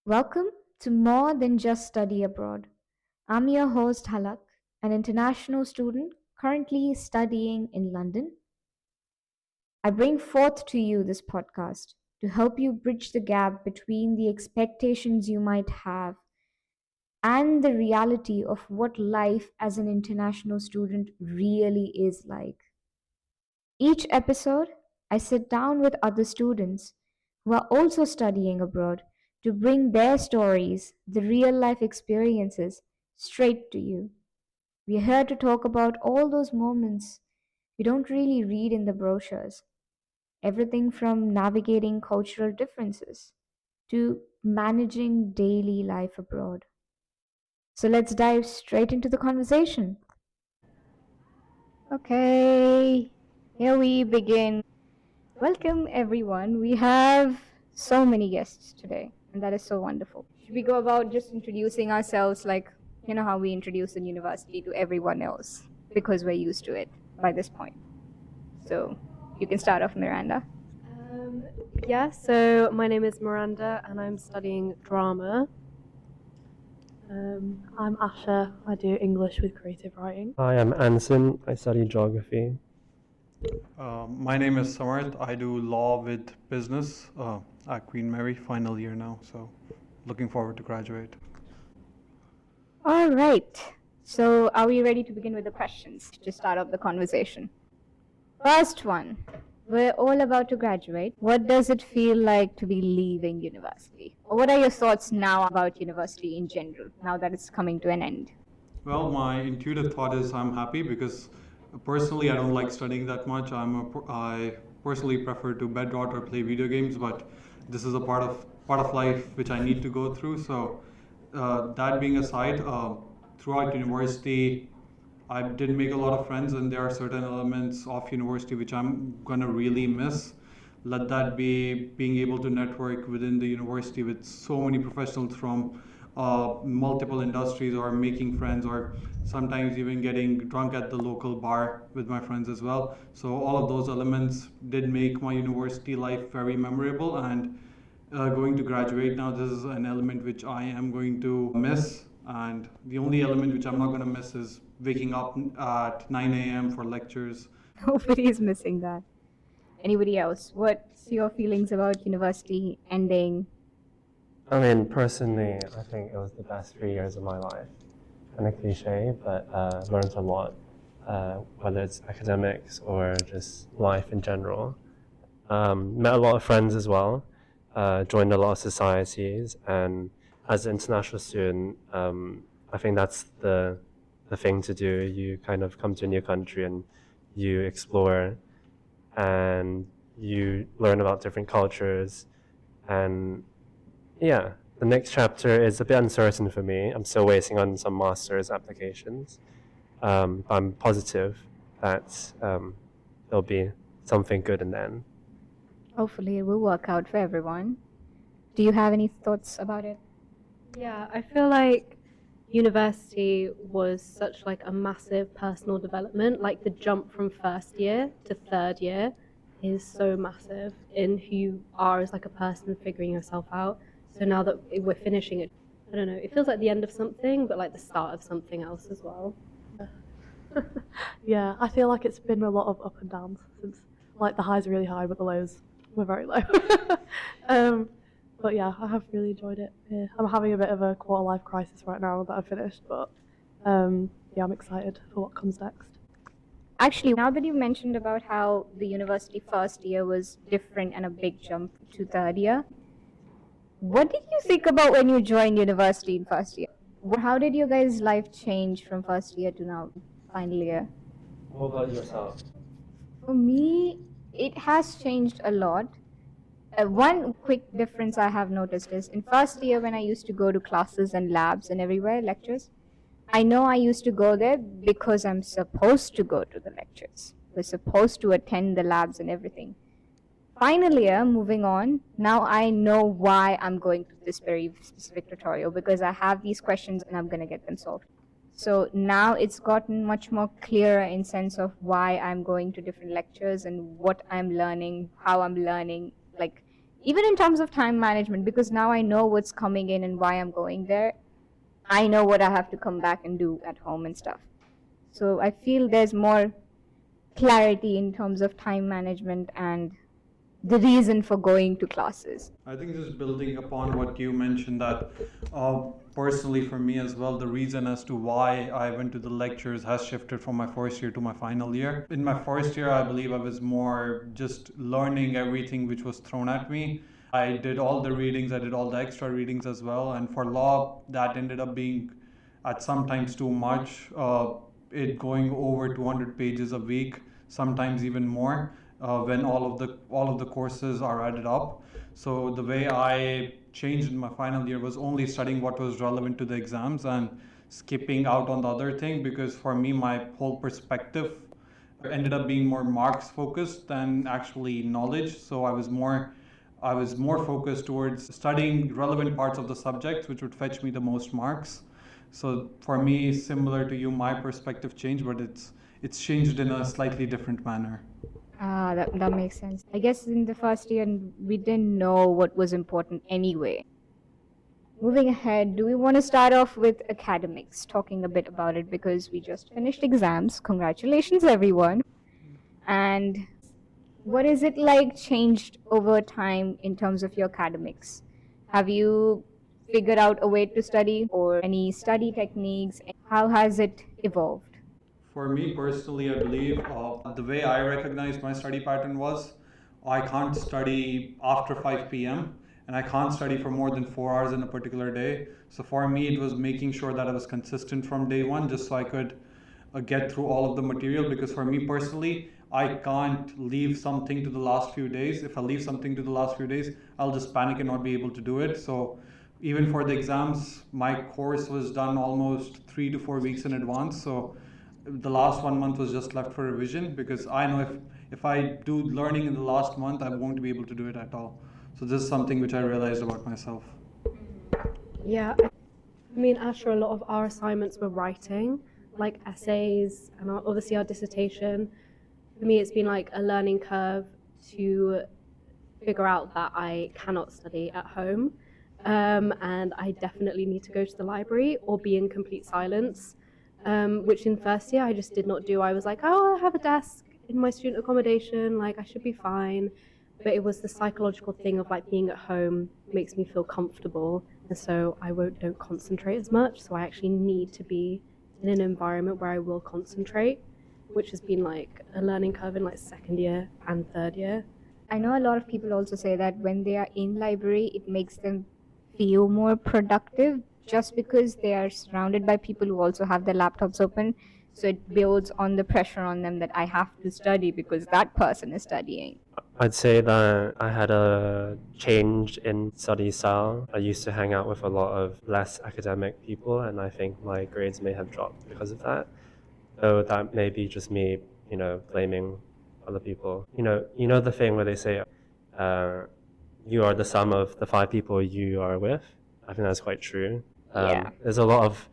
Welcome to More Than Just Study Abroad. I'm your host Halak, an international student currently studying in London. I bring forth to you this podcast to help you bridge the gap between the expectations you might have and the reality of what life as an international student really is like. Each episode, I sit down with other students who are also studying abroad to bring their stories, the real life experiences, straight to you. We're here to talk about all those moments you don't really read in the brochures. Everything from navigating cultural differences to managing daily life abroad. So let's dive straight into the conversation. Okay, here we begin. Welcome, everyone. We have so many guests today, and that is so wonderful. Should we go about just introducing ourselves like, how we introduce in university to everyone else? Because we're used to it by this point. So you can start off, Miranda. So my name is Miranda and I'm studying drama. I'm Asha, I do English with creative writing. Hi, I'm Anson. I study geography. My name is Samarth. I do law with business at Queen Mary, final year now. So looking forward to graduate. All right. So are we ready to begin with the questions to start off the conversation? First one. We're all about to graduate. What does it feel like to be leaving university? Or what are your thoughts now about university in general, now that it's coming to an end? Well, my intuitive thought is I'm happy because personally I don't like studying that much. I personally prefer to bed rot or play video games, but this is a part of life which I need to go through. So that being aside, throughout university, I did make a lot of friends, and there are certain elements of university which I'm gonna really miss. Let that be being able to network within the university with so many professionals from multiple industries, or making friends, or sometimes even getting drunk at the local bar with my friends as well. So all of those elements did make my university life very memorable, and going to graduate now, this is an element which I am going to miss. And the only element which I'm not going to miss is waking up at 9 a.m. for lectures. Nobody is missing that. Anybody else? What's your feelings about university ending? I mean, personally, I think it was the best 3 years of my life. Kind of cliche, but learned a lot, whether it's academics or just life in general. Met a lot of friends as well, joined a lot of societies, and as an international student, I think that's the thing to do. You kind of come to a new country and you explore and you learn about different cultures. And yeah, the next chapter is a bit uncertain for me. I'm still waiting on some master's applications. But I'm positive that there'll be something good in the end. Hopefully, it will work out for everyone. Do you have any thoughts about it? Yeah, I feel like university was such like a massive personal development. Like the jump from first year to third year is so massive in who you are as like a person, figuring yourself out. So now that we're finishing it, I don't know, it feels like the end of something, but like the start of something else as well. Yeah, I feel like it's been a lot of up and downs since, like, the highs are really high, but the lows were very low. But yeah, I have really enjoyed it. Yeah, I'm having a bit of a quarter life crisis right now that I've finished, but yeah, I'm excited for what comes next. Actually, now that you mentioned about how the university first year was different and a big jump to third year, what did you think about when you joined university in first year? How did your guys' life change from first year to now final year? What about yourself? For me, it has changed a lot. One quick difference I have noticed is in first year when I used to go to classes and labs and everywhere, lectures, I know I used to go there because I'm supposed to go to the lectures. We're supposed to attend the labs and everything. Final year, moving on, now I know why I'm going to this very specific tutorial because I have these questions and I'm going to get them solved. So now it's gotten much more clearer in sense of why I'm going to different lectures and what I'm learning, how I'm learning. Like even in terms of time management, because now I know what's coming in and why I'm going there. I know what I have to come back and do at home and stuff. So I feel there's more clarity in terms of time management and the reason for going to classes. I think just building upon what you mentioned, that personally for me as well, the reason as to why I went to the lectures has shifted from my first year to my final year. In my first year, I believe I was more just learning everything which was thrown at me. I did all the readings, I did all the extra readings as well. And for law, that ended up being at sometimes too much, it going over 200 pages a week, sometimes even more. When all of the courses are added up. So the way I changed in my final year was only studying what was relevant to the exams and skipping out on the other thing, because for me my whole perspective ended up being more marks focused than actually knowledge. So I was more focused towards studying relevant parts of the subjects which would fetch me the most marks. So for me, similar to you, my perspective changed, but it's changed in a slightly different manner. Ah, that makes sense. I guess in the first year, we didn't know what was important anyway. Moving ahead, do we want to start off with academics, talking a bit about it because we just finished exams. Congratulations, everyone. And what is it like changed over time in terms of your academics? Have you figured out a way to study or any study techniques? How has it evolved? For me personally, I believe the way I recognized my study pattern was I can't study after 5 p.m. and I can't study for more than 4 hours in a particular day. So for me, it was making sure that I was consistent from day one, just so I could get through all of the material. Because for me personally, I can't leave something to the last few days. If I leave something to the last few days, I'll just panic and not be able to do it. So even for the exams, my course was done almost 3 to 4 weeks in advance. So the last 1 month was just left for revision, because I know if I do learning in the last month, I won't be able to do it at all. So this is something which I realized about myself. Yeah, I mean, Asher, a lot of our assignments were writing, like essays, and obviously our dissertation. For me, it's been like a learning curve to figure out that I cannot study at home, and I definitely need to go to the library or be in complete silence. Which in first year I just did not do. I was like, oh, I have a desk in my student accommodation, like I should be fine. But it was the psychological thing of like being at home makes me feel comfortable, and so don't concentrate as much. So I actually need to be in an environment where I will concentrate, which has been like a learning curve in like second year and third year. I know a lot of people also say that when they are in library, it makes them feel more productive, just because they are surrounded by people who also have their laptops open. So it builds on the pressure on them that I have to study because that person is studying. I'd say that I had a change in study style. I used to hang out with a lot of less academic people, and I think my grades may have dropped because of that. Though that may be just me, blaming other people. You know the thing where they say, you are the sum of the 5 people you are with. I think that's quite true. Yeah. There's a lot of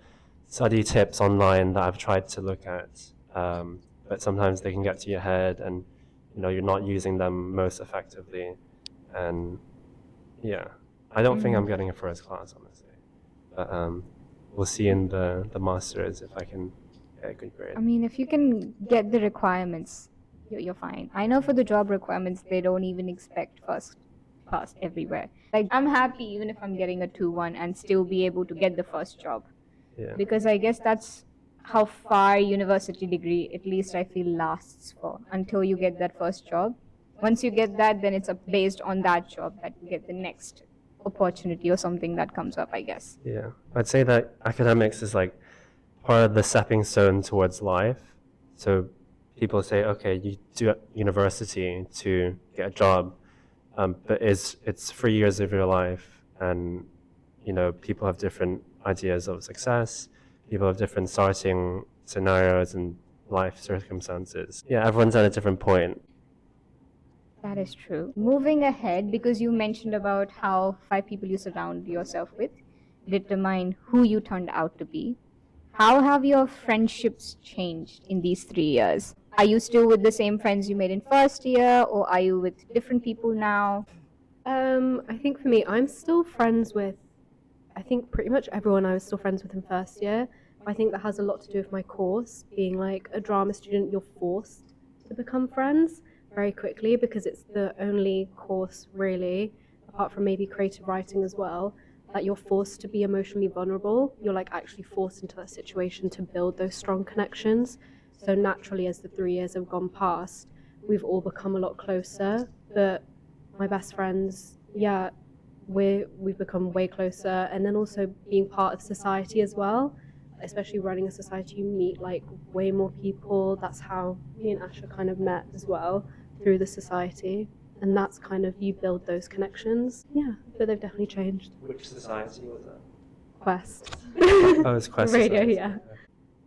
study tips online that I've tried to look at, but sometimes they can get to your head, and you're not using them most effectively. And yeah, I don't think I'm getting a first class, honestly. But we'll see in the masters if I can get a good grade. I mean, if you can get the requirements, you're fine. I know for the job requirements, they don't even expect first class everywhere. Like, I'm happy even if I'm getting a 2-1 and still be able to get the first job. Yeah. Because I guess that's how far university degree, at least I feel, lasts for, until you get that first job. Once you get that, then it's based on that job that you get the next opportunity or something that comes up, I guess. Yeah, I'd say that academics is like part of the stepping stone towards life. So people say, okay, you do university to get a job, but it's 3 years of your life, and people have different ideas of success. People have different starting scenarios and life circumstances. Yeah, everyone's at a different point. That is true. Moving ahead, because you mentioned about how 5 people you surround yourself with determine who you turned out to be. How have your friendships changed in these 3 years? Are you still with the same friends you made in first year, or are you with different people now? I think for me, I'm still friends with, I think pretty much everyone I was still friends with in first year. I think that has a lot to do with my course. Being like a drama student, you're forced to become friends very quickly because it's the only course really, apart from maybe creative writing as well, that you're forced to be emotionally vulnerable. You're like actually forced into that situation to build those strong connections. So naturally, as the 3 years have gone past, we've all become a lot closer. But my best friends, yeah, we've become way closer. And then also being part of society as well, especially running a society, you meet like way more people. That's how me and Asha kind of met as well, through the society. And that's kind of, you build those connections. Yeah, but they've definitely changed. Which society was that? Quest. Oh, it's Quest Radio, Society. yeah.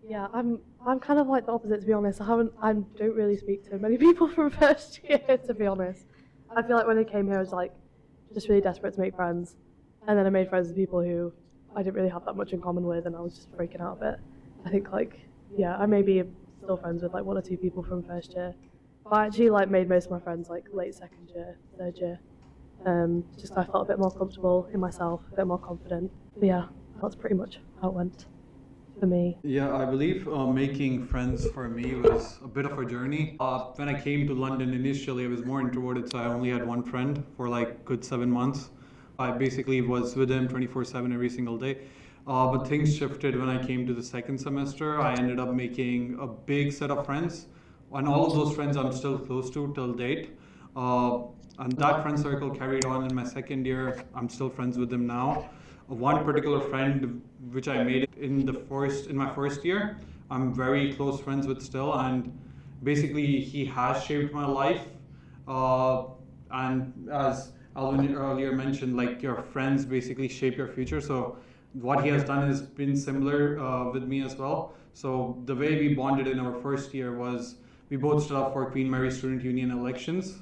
Yeah, I'm kind of like the opposite, to be honest. I don't really speak to many people from first year, to be honest. I feel like when I came here, I was like just really desperate to make friends, and then I made friends with people who I didn't really have that much in common with, and I was just freaking out a bit. I think like, yeah, I may be still friends with like 1 or 2 people from first year, but I actually like made most of my friends like late second year, third year. Just I felt a bit more comfortable in myself, a bit more confident. But yeah, that's pretty much how it went for me. Yeah, I believe making friends for me was a bit of a journey. When I came to London initially, I was more introverted, so I only had one friend for like good 7 months. I basically was with him 24/7 every single day. But things shifted when I came to the second semester. I ended up making a big set of friends, and all of those friends I'm still close to till date. Uh, and that friend circle carried on in my second year. I'm still friends with them now. One particular friend which I made in my first year, I'm very close friends with still, and basically he has shaped my life. And as Alvin earlier mentioned, like your friends basically shape your future. So what he has done has been similar with me as well. So the way we bonded in our first year was we both stood up for Queen Mary Student Union elections.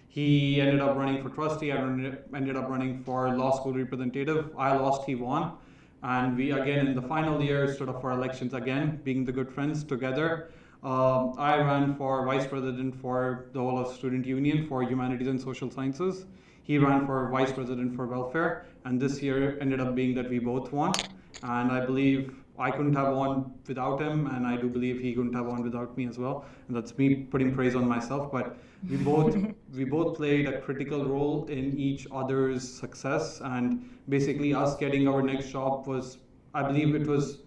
He ended up running for trustee. I ended up running for law school representative. I lost, he won. And we again in the final year stood up for elections again, being the good friends together. I ran for vice president for the whole of student union for humanities and social sciences. He ran for vice president for welfare. And this year ended up being that we both won. And I believe I couldn't have won without him, and I do believe he couldn't have won without me as well. And that's me putting praise on myself. But we both played a critical role in each other's success, and basically us getting our next job was, I believe it was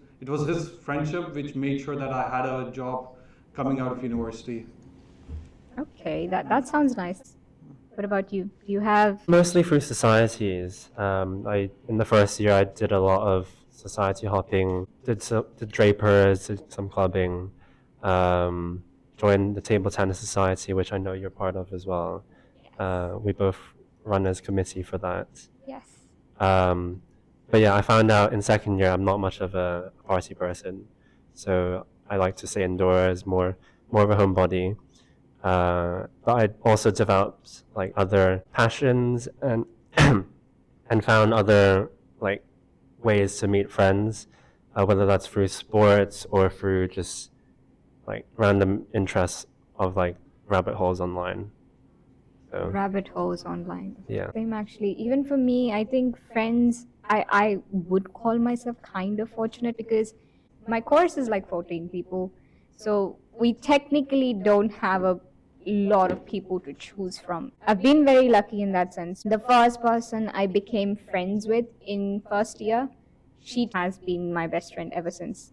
his friendship which made sure that I had a job coming out of university. Okay, that sounds nice. What about you? Do you have Mostly through societies. In the first year I did a lot of society hopping, did Drapers, did some clubbing, joined the table tennis society, which I know you're part of as well. We both run as committee for that. yes? But yeah, I found out in second year I'm not much of a party person, so I like to stay indoors, more of a homebody. But I also developed like other passions and and found other like ways to meet friends, whether that's through sports or through just like random interests of like rabbit holes online. So Rabbit holes online. yeah. Same actually. Even for me, I think friends, I would call myself kind of fortunate because my course is like 14 people. So we technically don't have a lot of people to choose from. I've been very lucky in that sense. The first person I became friends with in first year, she has been my best friend ever since.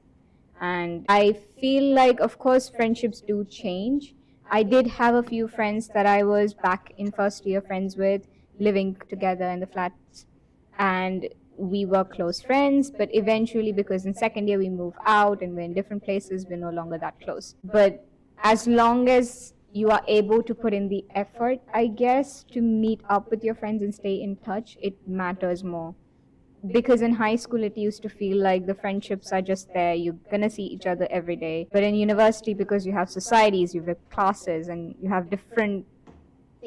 And I feel like, of course, friendships do change. I did have a few friends that I was back in first year friends with, living together in the flats, and we were close friends. But eventually, because in second year we move out and we're in different places, we're no longer that close. But as long as you are able to put in the effort, I guess, to meet up with your friends and stay in touch, it matters more. Because in high school it used to feel like the friendships are just there, you're gonna see each other every day. But in university, because you have societies, you have classes, and you have different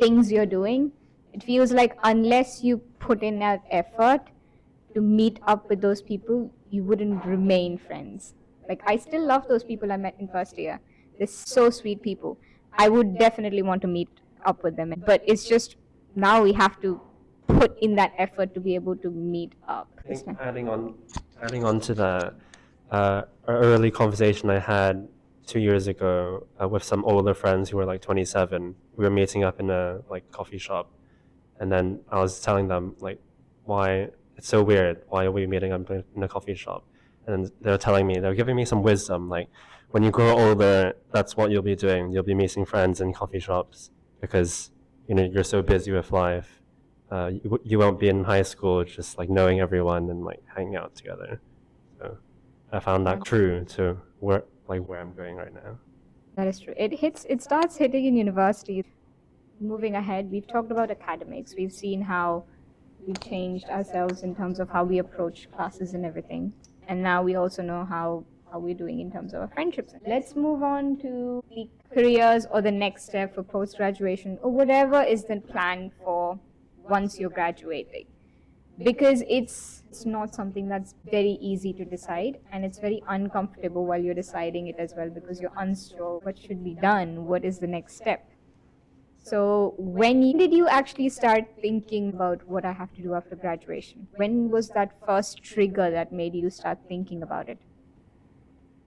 things you're doing, it feels like unless you put in that effort to meet up with those people, you wouldn't remain friends. Like, I still love those people I met in first year. They're so sweet people. I would definitely want to meet up with them, but it's just now we have to put in that effort to be able to meet up. I think adding on to the early conversation I had 2 years ago with some older friends who were like 27. We were meeting up in a like coffee shop, and then I was telling them like why it's so weird. Why are we meeting up in a coffee shop? And they're telling me, they're giving me some wisdom, like when you grow older, that's what you'll be doing. You'll be meeting friends in coffee shops because you're so busy with life. You won't be in high school just like knowing everyone and like hanging out together. So I found that true to where I'm going right now. That is true. It starts hitting in university. Moving ahead, we've talked about academics. We've seen how we've changed ourselves in terms of how we approach classes and everything. And now we also know how we're doing in terms of our friendships. Let's move on to the careers or the next step for post-graduation or whatever is the plan for once you're graduating. Because it's not something that's very easy to decide, and it's very uncomfortable while you're deciding it as well, because you're unsure what should be done, what is the next step. So when did you actually start thinking about what I have to do after graduation? When was that first trigger that made you start thinking about it?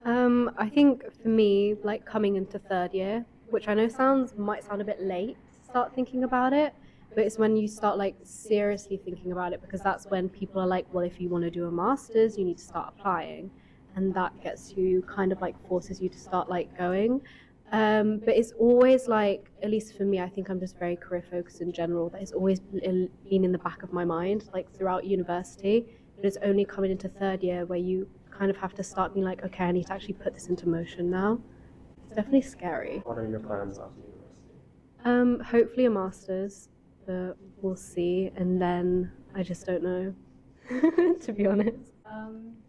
I think for me, like coming into third year, which I know might sound a bit late to start thinking about it, but it's when you start like seriously thinking about it, because that's when people are like, well, if you want to do a master's, you need to start applying, and that gets you kind of like forces you to start like going. But it's always like, at least for me, I think I'm just very career focused in general, that it's always been in the back of my mind, like throughout university, but it's only coming into third year where you kind of have to start being like, okay, I need to actually put this into motion now. It's definitely scary. What are your plans after university? Hopefully a master's, but we'll see. And then I just don't know, to be honest.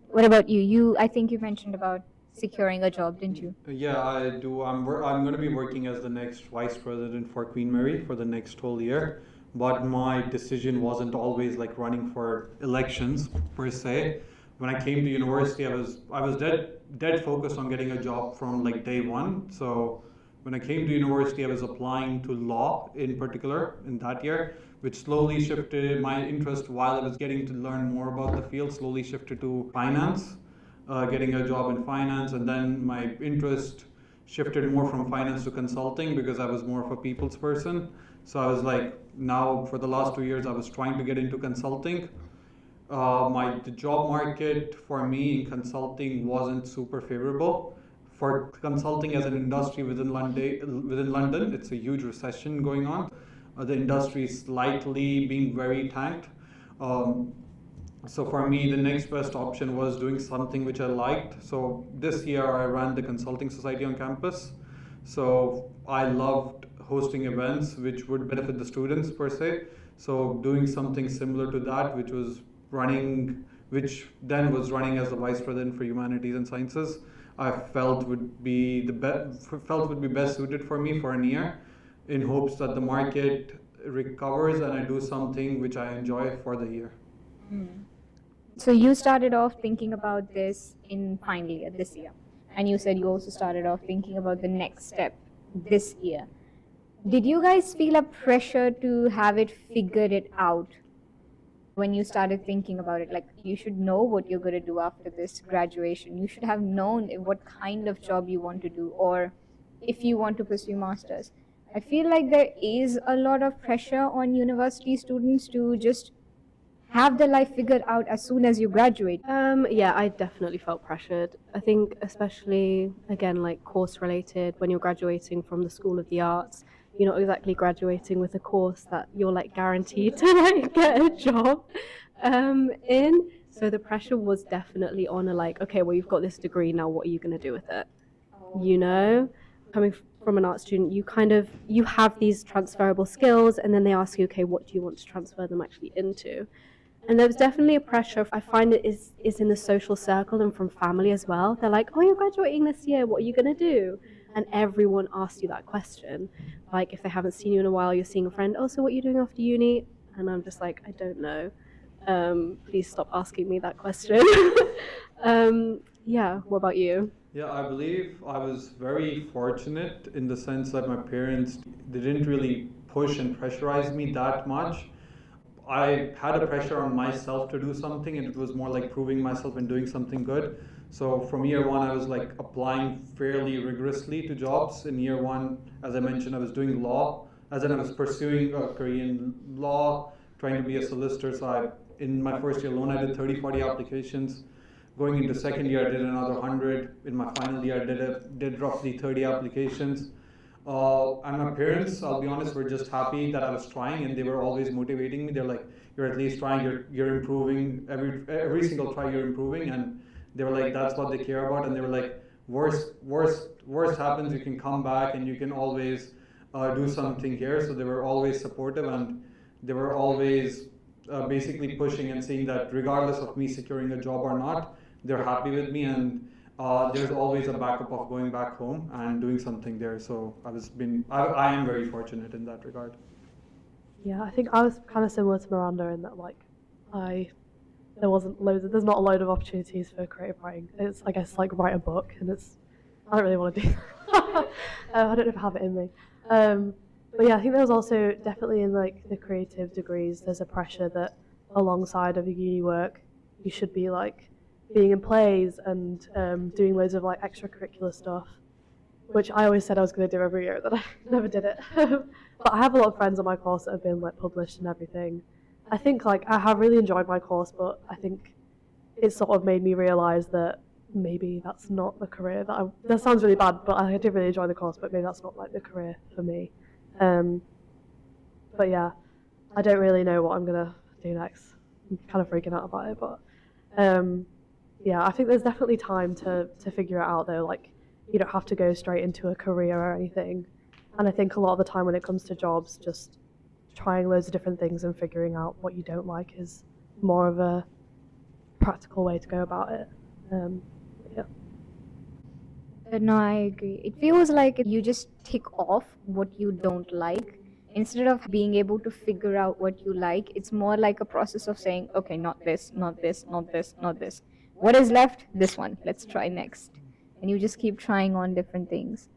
What about you? I think you mentioned about securing a job, didn't you? Yeah, I do. I'm going to be working as the next vice president for Queen Mary for the next whole year. But my decision wasn't always like running for elections per se. When I came to university, I was dead focused on getting a job from like day one. So when I came to university, I was applying to law in particular in that year, which slowly shifted my interest while I was getting to learn more about the field, slowly shifted to finance, getting a job in finance. And then my interest shifted more from finance to consulting because I was more of a people's person. So I was like, now for the last 2 years, I was trying to get into consulting. The job market for me in consulting wasn't super favorable. For consulting as an industry within London, it's a huge recession going on. The industry is slightly being very tanked. So for me, the next best option was doing something which I liked. So this year I ran the consulting society on campus. So I loved hosting events which would benefit the students per se. So doing something similar to that, which then was running as the vice president for humanities and sciences, I felt would be best suited for me for a year, in hopes that the market recovers and I do something which I enjoy for the year. So you started off thinking about this in final year this year, and you said you also started off thinking about the next step this year. Did you guys feel a pressure to have it figured it out when you started thinking about it? Like, you should know what you're going to do after this graduation. You should have known what kind of job you want to do, or if you want to pursue masters. I feel like there is a lot of pressure on university students to just have their life figured out as soon as you graduate. Yeah, I definitely felt pressured. I think especially, again, like course related, when you're graduating from the School of the Arts, you're not exactly graduating with a course that you're like guaranteed to like get a job in. So the pressure was definitely on okay, well, you've got this degree, now what are you going to do with it? Coming from an art student, you have these transferable skills, and then they ask you, okay, what do you want to transfer them actually into? And there was definitely a pressure. I find it is in the social circle and from family as well. They're like, oh, you're graduating this year, what are you going to do? And everyone asks you that question. Like, if they haven't seen you in a while, you're seeing a friend, oh, so what are you doing after uni? And I'm just like, I don't know. Please stop asking me that question. Yeah, what about you? Yeah, I believe I was very fortunate in the sense that my parents, they didn't really push and pressurize me that much. I had a pressure on myself to do something, and it was more like proving myself and doing something good. So from year one, I was like applying fairly rigorously to jobs. In year one, as I mentioned, I was doing law, as in I was pursuing a career in law, trying to be a solicitor. So in my first year alone, I did 30, 40 applications. Going into second year, I did another 100. In my final year, I did roughly 30 applications. And my parents, I'll be honest, were just happy that I was trying, and they were always motivating me. They're like, "You're at least trying. You're improving. Every single try, you're improving." And they were like, "That's what they care about." And they were like, "Worst happens, you can come back, and you can always do something here." So they were always supportive, and they were always basically pushing and saying that regardless of me securing a job or not, they're happy with me, and there's always a backup of going back home and doing something there. So I am very fortunate in that regard. Yeah, I think I was kind of similar to Miranda in that there's not a load of opportunities for creative writing. It's, I guess, like write a book, and I don't really want to do that. I don't know if I have it in me. But yeah, I think there was also definitely in like the creative degrees, there's a pressure that alongside of the uni work, you should be like being in plays and doing loads of like extracurricular stuff, which I always said I was going to do every year, that I never did it. But I have a lot of friends on my course that have been like published and everything. I think like I have really enjoyed my course, but I think it sort of made me realise that maybe that's not the career that sounds really bad, but I did really enjoy the course, but maybe that's not like the career for me. But yeah, I don't really know what I'm going to do next. I'm kind of freaking out about it, but yeah, I think there's definitely time to figure it out though. Like, you don't have to go straight into a career or anything. And I think a lot of the time when it comes to jobs, just trying loads of different things and figuring out what you don't like is more of a practical way to go about it. Yeah. No, I agree. It feels like you just tick off what you don't like. Instead of being able to figure out what you like, it's more like a process of saying, okay, not this, not this, not this, not this. What is left? This one. Let's try next. And you just keep trying on different things.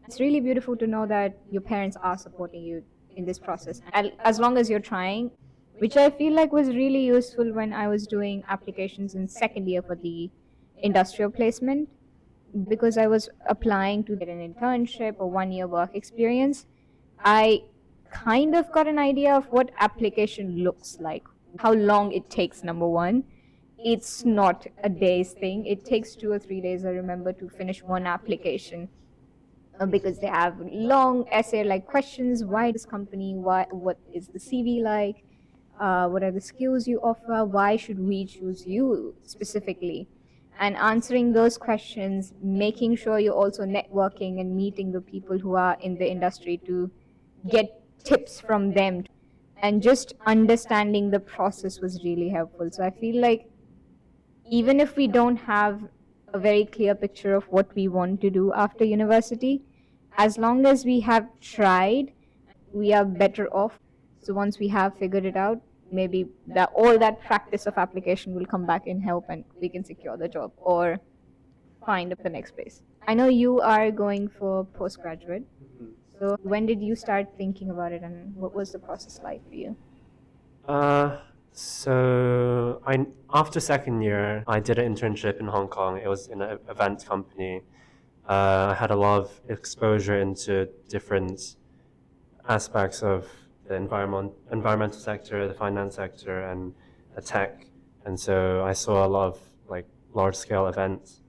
It's really beautiful to know that your parents are supporting you in this process, as long as you're trying, which I feel like was really useful when I was doing applications in second year for the industrial placement, because I was applying to get an internship or 1 year work experience. I kind of got an idea of what application looks like, how long it takes, number one. It's not a day's thing. It takes 2 or 3 days, I remember, to finish one application, because they have long essay like questions. Why this company? What is the CV like? What are the skills you offer? Why should we choose you specifically? And answering those questions, making sure you're also networking and meeting the people who are in the industry to get tips from them, and just understanding the process was really helpful. So I feel like even if we don't have a very clear picture of what we want to do after university, as long as we have tried, we are better off. So once we have figured it out, maybe all that practice of application will come back and help, and we can secure the job or find the next place. I know you are going for postgraduate. So when did you start thinking about it, and what was the process like for you? So after second year, I did an internship in Hong Kong. It was in an event company. I had a lot of exposure into different aspects of the environmental sector, the finance sector, and the tech. And so I saw a lot of like large-scale events.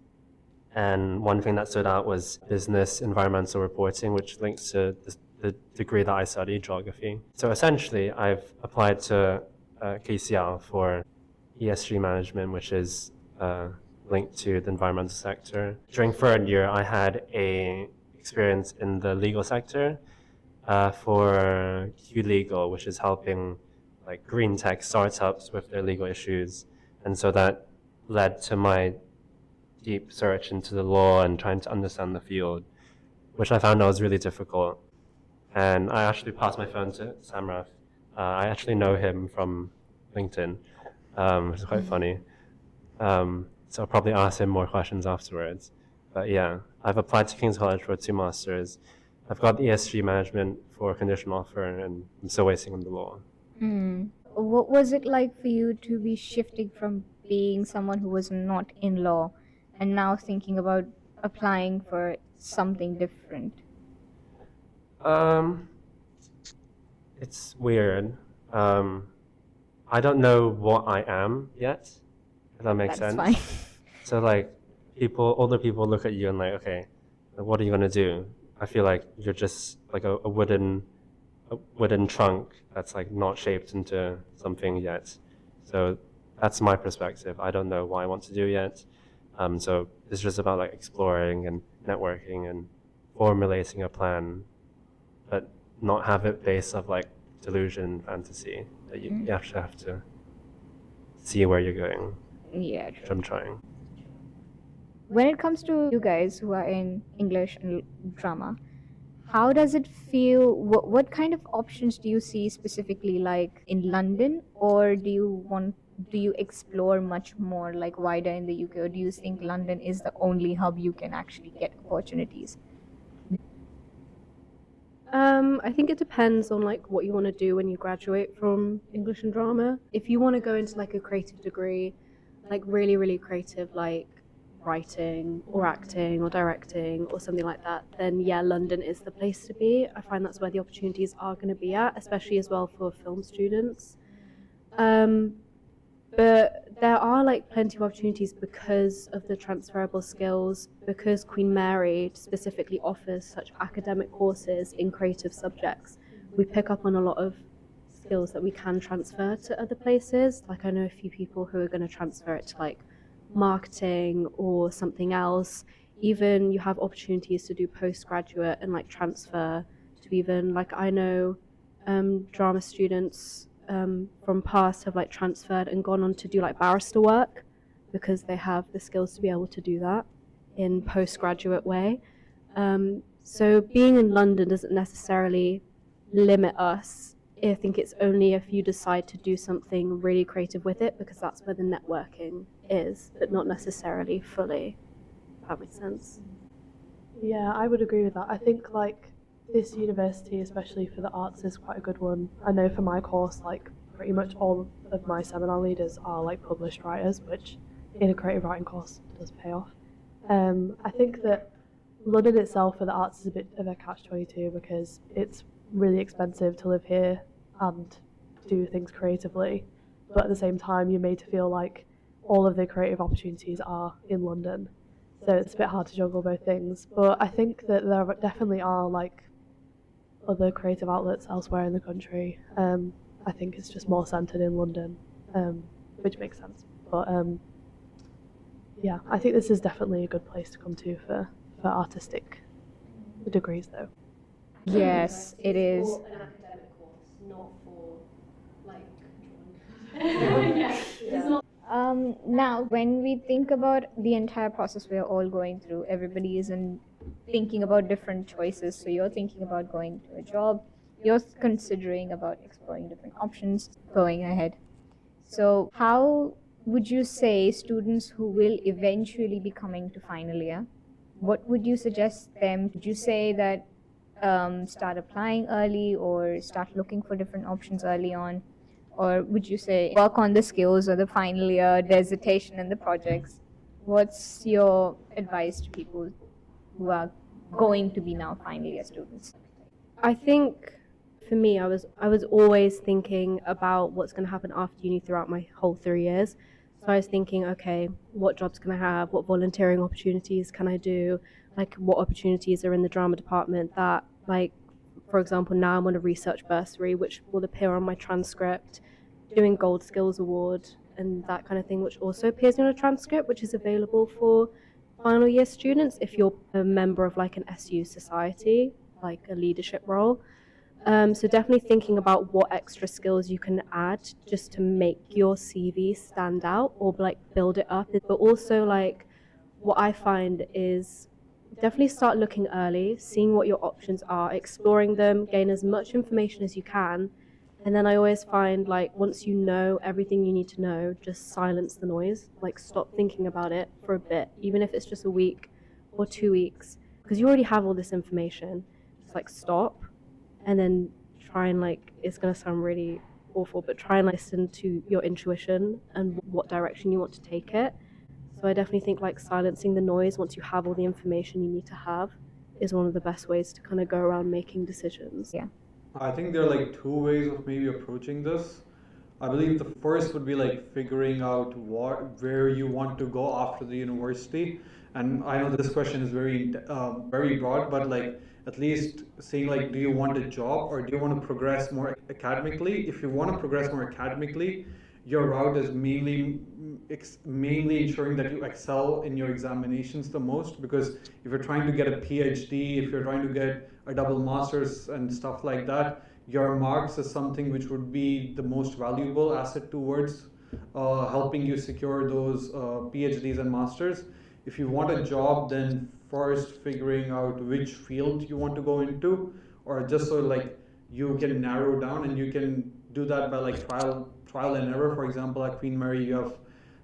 And one thing that stood out was business environmental reporting, which links to the degree that I studied, geography. So essentially, I've applied to KCL for ESG management, which is linked to the environmental sector. During third year, I had a experience in the legal sector for QLegal, which is helping like green tech startups with their legal issues. And so that led to my deep search into the law and trying to understand the field, which I found that was really difficult. And I actually passed my phone to Samraf. I actually know him from LinkedIn, which is quite funny. So I'll probably ask him more questions afterwards. But yeah, I've applied to King's College for 2 masters. I've got the ESG management for conditional offer, and I'm still waiting on the law. What was it like for you to be shifting from being someone who was not in law and now thinking about applying for something different? It's weird. I don't know what I am yet, if that makes That's sense. fine. So like older people look at you and like, okay, what are you gonna do? I feel like you're just like a wooden trunk that's like not shaped into something yet. So that's my perspective. I don't know what I want to do yet. So it's just about like exploring and networking and formulating a plan, but not have it based off like delusion, fantasy. That you actually have to see where you're going, Yeah, which true. I'm trying. When it comes to you guys who are in English and drama, how does it feel? What kind of options do you see specifically, like in London, or do you explore much more like wider in the UK, or do you think London is the only hub you can actually get opportunities? I think it depends on like what you want to do when you graduate from English and drama. If you want to go into like a creative degree, like really, really creative, like writing or acting or directing or something like that, then yeah, London is the place to be. I find that's where the opportunities are going to be at, especially as well for film students. But there are like plenty of opportunities because of the transferable skills, because Queen Mary specifically offers such academic courses in creative subjects. We pick up on a lot of skills that we can transfer to other places. Like I know a few people who are going to transfer it to like marketing or something else. Even you have opportunities to do postgraduate and like transfer to even like I know drama students from past have like transferred and gone on to do like barrister work because they have the skills to be able to do that in postgraduate way. So being in London doesn't necessarily limit us. I think it's only if you decide to do something really creative with it, because that's where the networking is, but not necessarily fully. If that makes sense. Yeah, I would agree with that. I think like this university, especially for the arts, is quite a good one. I know for my course, like pretty much all of my seminar leaders are like published writers, which in a creative writing course does pay off. I think that London itself for the arts is a bit of a catch-22 because it's really expensive to live here and do things creatively, but at the same time you're made to feel like all of the creative opportunities are in London. So it's a bit hard to juggle both things. But I think that there definitely are like other creative outlets elsewhere in the country. I think it's just more centred in London, which makes sense. But yeah, I think this is definitely a good place to come to for artistic degrees, though. Yes, it is. For an academic course, not for like Now, when we think about the entire process we're all going through, everybody is thinking about different choices. So you're thinking about going to a job, you're considering about exploring different options, going ahead. So how would you say students who will eventually be coming to final year, what would you suggest them? Would you say that start applying early or start looking for different options early on? Or would you say work on the skills or the final year dissertation and the projects? What's your advice to people who are going to be now final year students? I think for me, I was always thinking about what's going to happen after uni throughout my whole 3 years. So I was thinking, okay, what jobs can I have? What volunteering opportunities can I do? Like, what opportunities are in the drama department that, like, for example, now I'm on a research bursary, which will appear on my transcript, doing Gold Skills Award and that kind of thing, which also appears on a transcript, which is available for final year students if you're a member of like an SU society, like a leadership role. So definitely thinking about what extra skills you can add just to make your CV stand out or like build it up. But also like what I find is definitely start looking early, seeing what your options are, exploring them, gain as much information as you can. And then I always find like once you know everything you need to know, just silence the noise, like stop thinking about it for a bit, even if it's just a week or 2 weeks, because you already have all this information. just like stop and then try and like, it's going to sound really awful, but try and listen to your intuition and what direction you want to take it. So I definitely think like silencing the noise once you have all the information you need to have is one of the best ways to kind of go around making decisions. Yeah. I think there are like two ways of maybe approaching this. I believe the first would be like figuring out where you want to go after the university. And I know this question is very broad, but like at least saying like, do you want a job or do you want to progress more academically? If you want to progress more academically, your route is mainly ensuring that you excel in your examinations the most. Because if you're trying to get a PhD, if you're trying to get a double master's and stuff like that, your marks is something which would be the most valuable asset towards helping you secure those PhDs and masters. If you want a job, then first figuring out which field you want to go into, or just so like you can narrow down, and you can do that by like trial and error. For example, at Queen Mary, you have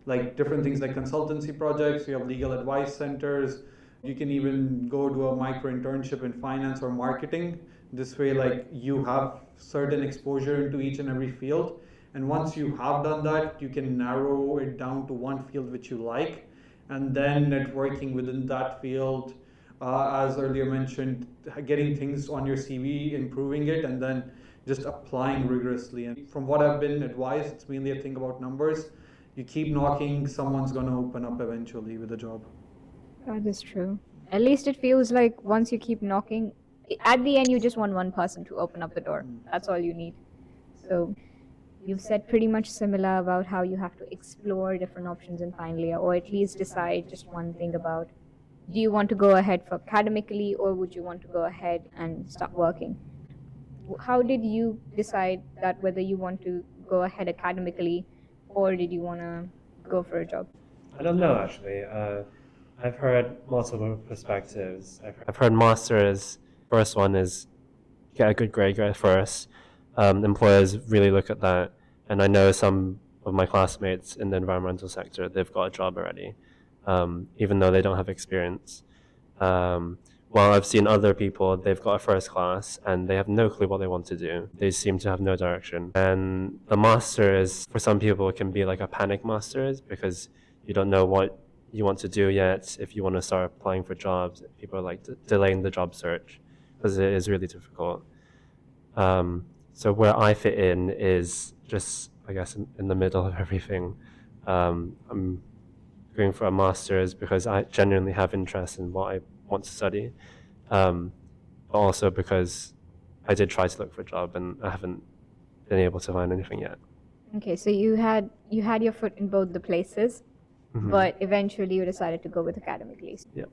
like different things like consultancy projects, you have legal advice centers, you can even go to a micro internship in finance or marketing. This way, like you have certain exposure into each and every field. And once you have done that, you can narrow it down to one field which you like, and then networking within that field. As earlier mentioned, getting things on your CV, improving it, and then just applying rigorously. And from what I've been advised, it's mainly a thing about numbers. You keep knocking, someone's going to open up eventually with a job. That is true. At least it feels like once you keep knocking, at the end you just want one person to open up the door. That's all you need. So you've said pretty much similar about how you have to explore different options in final year, or at least decide just one thing about, do you want to go ahead for academically, or would you want to go ahead and start working? How did you decide that whether you want to go ahead academically, or did you want to go for a job? I don't know, actually. I've heard multiple perspectives. I've heard masters, first one is get a good grade, get first. Employers really look at that. And I know some of my classmates in the environmental sector, they've got a job already, even though they don't have experience. While I've seen other people, they've got a first class and they have no clue what they want to do. They seem to have no direction. And the masters, for some people, it can be like a panic masters because you don't know what you want to do yet. If you want to start applying for jobs, people are like delaying the job search because it is really difficult. So where I fit in is just, I guess, in the middle of everything. I'm going for a master's because I genuinely have interest in what I want to study, but also because I did try to look for a job and I haven't been able to find anything yet. Okay, so you had your foot in both the places, but eventually you decided to go with academically. Yeah.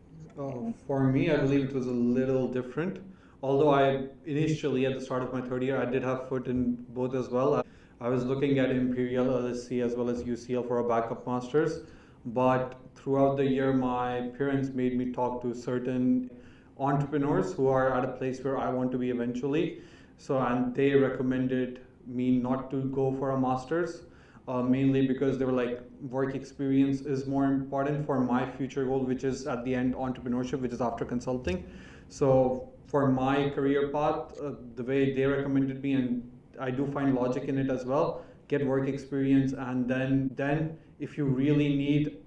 For me, I believe it was a little different. Although I initially, at the start of my third year, I did have foot in both as well. I was looking at Imperial, LSC, as well as UCL for a backup master's. But throughout the year, my parents made me talk to certain entrepreneurs who are at a place where I want to be eventually. And they recommended me not to go for a master's, mainly because they were like, work experience is more important for my future goal, which is at the end entrepreneurship, which is after consulting. So for my career path, the way they recommended me, and I do find logic in it as well, get work experience, and then if you really need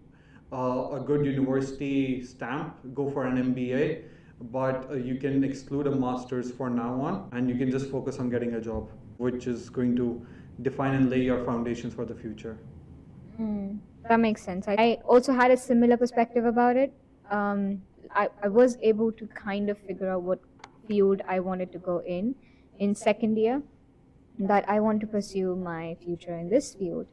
a good university stamp, go for an MBA. But you can exclude a master's for now on, and you can just focus on getting a job, which is going to define and lay your foundations for the future. That makes sense. I also had a similar perspective about it. I was able to kind of figure out what field I wanted to go in second year, that I want to pursue my future in this field.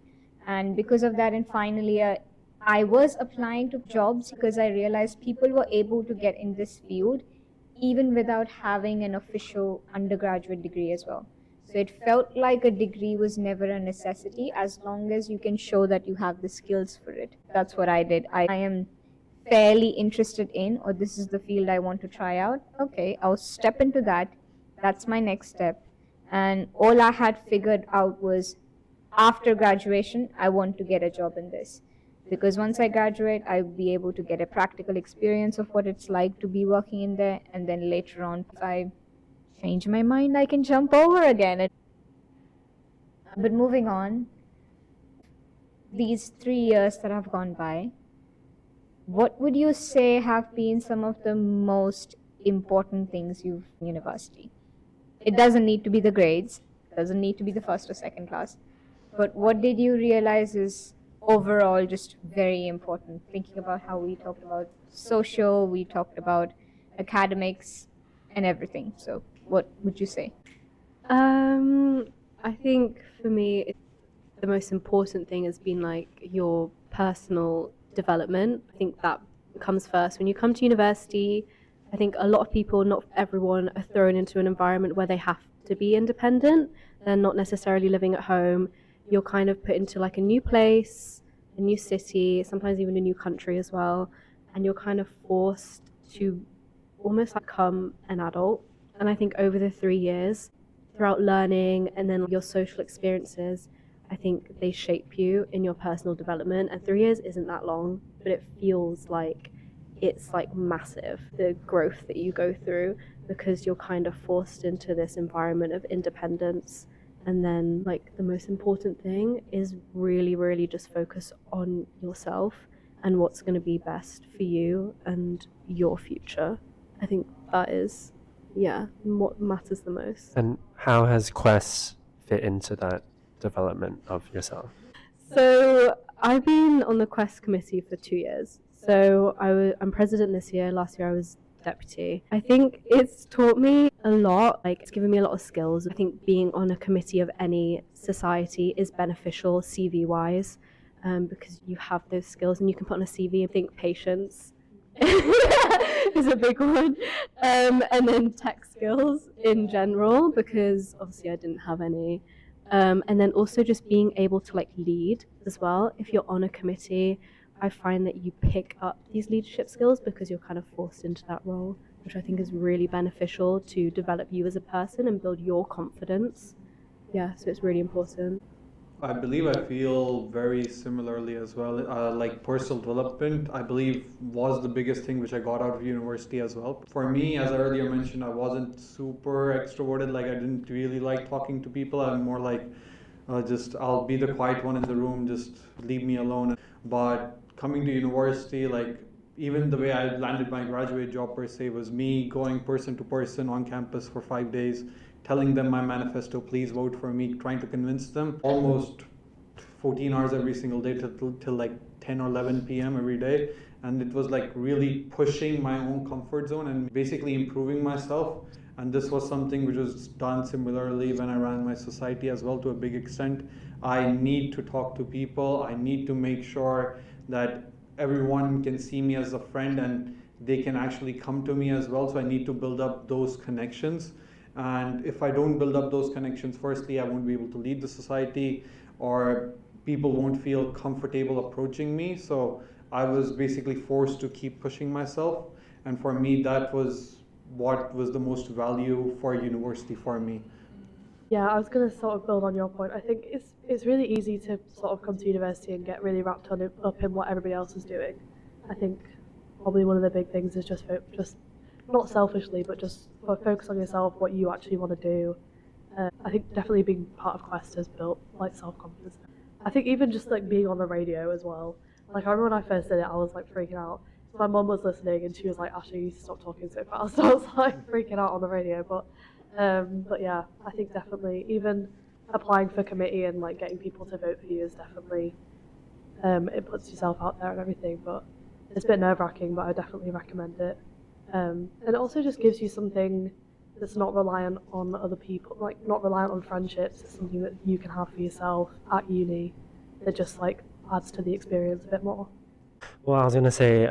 And because of that, in final year, I was applying to jobs because I realized people were able to get in this field even without having an official undergraduate degree as well. So it felt like a degree was never a necessity as long as you can show that you have the skills for it. That's what I did. I am fairly interested in, or this is the field I want to try out. Okay, I'll step into that. That's my next step. And all I had figured out was after graduation, I want to get a job in this. Because once I graduate, I'll be able to get a practical experience of what it's like to be working in there. And then later on, if I change my mind, I can jump over again. But moving on, these 3 years that have gone by, what would you say have been some of the most important things you've in university? It doesn't need to be the grades, doesn't need to be the first or second class, but what did you realize is overall just very important? Thinking about how we talked about social, we talked about academics and everything. So what would you say? I think for me, the most important thing has been like your personal development. I think that comes first. When you come to university, I think a lot of people, not everyone, are thrown into an environment where they have to be independent. They're not necessarily living at home. You're kind of put into like a new place, a new city, sometimes even a new country as well. And you're kind of forced to almost like become an adult. And I think over the 3 years, throughout learning and then your social experiences, I think they shape you in your personal development. And 3 years isn't that long, but it feels like it's like massive, the growth that you go through, because you're kind of forced into this environment of independence. And then like the most important thing is really, really just focus on yourself and what's going to be best for you and your future. I think that is, yeah, what matters the most. And how has Quest fit into that development of yourself? So I've been on the Quest committee for 2 years. So I'm president this year. Last year I was deputy. I think it's taught me a lot. Like, it's given me a lot of skills. I think being on a committee of any society is beneficial CV wise, because you have those skills and you can put on a CV. I think patience is a big one, and then tech skills in general, because obviously I didn't have any. And then also just being able to like lead as well. If you're on a committee, I find that you pick up these leadership skills because you're kind of forced into that role, which I think is really beneficial to develop you as a person and build your confidence. Yeah, so it's really important. I believe I feel very similarly as well. Like personal development, I believe, was the biggest thing which I got out of university as well. For me, as I earlier mentioned, I wasn't super extroverted. Like, I didn't really like talking to people. I'm more like, just I'll be the quiet one in the room, just leave me alone. But coming to university, like, even the way I landed my graduate job per se was me going person to person on campus for 5 days, telling them my manifesto, please vote for me, trying to convince them, almost 14 hours every single day till like 10 or 11 p.m. every day. And it was like really pushing my own comfort zone and basically improving myself. And this was something which was done similarly when I ran my society as well, to a big extent. I need to talk to people. I need to make sure that everyone can see me as a friend and they can actually come to me as well. So I need to build up those connections. And if I don't build up those connections, firstly, I won't be able to lead the society, or people won't feel comfortable approaching me. So I was basically forced to keep pushing myself. And for me, that was what was the most value for university for me. Yeah, I was going to sort of build on your point. I think it's really easy to sort of come to university and get really wrapped up in what everybody else is doing. I think probably one of the big things is just not selfishly, but just focus on yourself, what you actually want to do. I think definitely being part of Quest has built like self-confidence. I think even just like being on the radio as well. Like, I remember when I first did it, I was like freaking out. So my mum was listening and she was like, Ashley, you need to stop talking so fast. So I was like freaking out on the radio. But yeah, I think definitely even applying for committee and like getting people to vote for you is definitely, it puts yourself out there and everything. But it's a bit nerve-wracking, but I definitely recommend it. And it also just gives you something that's not reliant on other people, like not reliant on friendships. It's something that you can have for yourself at uni that just like adds to the experience a bit more. Well, I was going to say,